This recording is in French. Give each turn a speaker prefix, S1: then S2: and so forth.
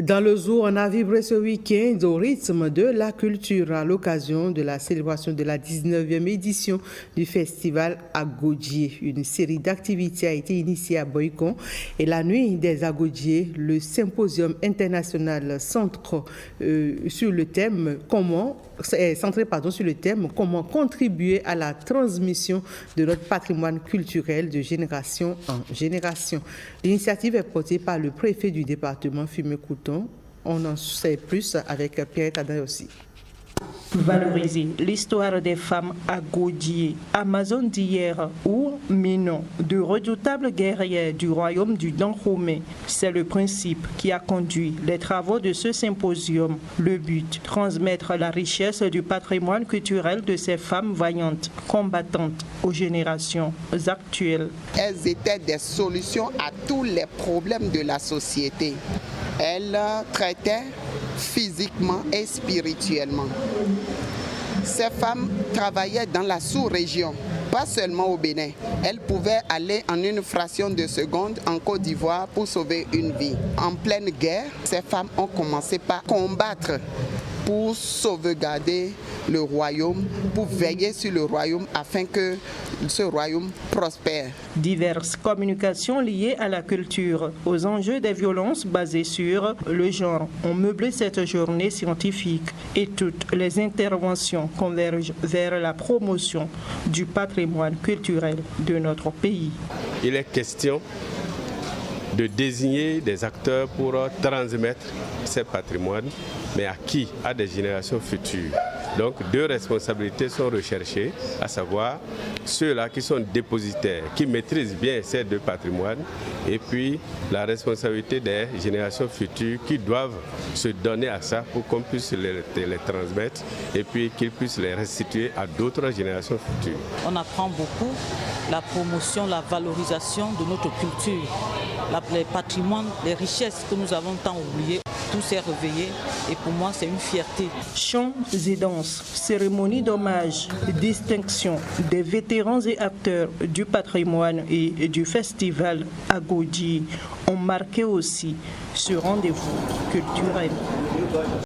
S1: Dans le zoo, on a vibré ce week-end au rythme de la culture à l'occasion de la célébration de la 19e édition du festival Agodié. Une série d'activités a été initiée à Boycon et la nuit des Agodiés, le symposium international centré sur le thème comment contribuer à la transmission de notre patrimoine culturel de génération en génération. L'initiative est portée par le préfet du département, Fumé-Couton. On en sait plus avec Pierre Tadai aussi.
S2: Valoriser l'histoire des femmes Agodié, Amazon d'hier ou Minon, de redoutables guerrières du royaume du Dahomey. C'est le principe qui a conduit les travaux de ce symposium. Le but, transmettre la richesse du patrimoine culturel de ces femmes vaillantes, combattantes aux générations actuelles.
S3: Elles étaient des solutions à tous les problèmes de la société. Elles traitaient physiquement et spirituellement. Ces femmes travaillaient dans la sous-région, pas seulement au Bénin. Elles pouvaient aller en une fraction de seconde en Côte d'Ivoire pour sauver une vie. En pleine guerre, ces femmes ont commencé par combattre pour sauvegarder le royaume, pour veiller sur le royaume afin que ce royaume prospère.
S2: Diverses communications liées à la culture, aux enjeux des violences basées sur le genre ont meublé cette journée scientifique et toutes les interventions convergent vers la promotion du patrimoine culturel de notre pays.
S4: Il est question de désigner des acteurs pour transmettre ces patrimoines, mais à qui? À des générations futures. Donc deux responsabilités sont recherchées, à savoir ceux-là qui sont dépositaires, qui maîtrisent bien ces deux patrimoines, et puis la responsabilité des générations futures qui doivent se donner à ça pour qu'on puisse les transmettre et puis qu'ils puissent les restituer à d'autres générations futures.
S5: On apprend beaucoup la promotion, la valorisation de notre culture, les patrimoines, les richesses que nous avons tant oubliées. Tout s'est réveillé et pour moi c'est une fierté.
S2: Chants et danses, cérémonies d'hommage, distinctions des vétérans et acteurs du patrimoine et du festival Agodié ont marqué aussi ce rendez-vous culturel.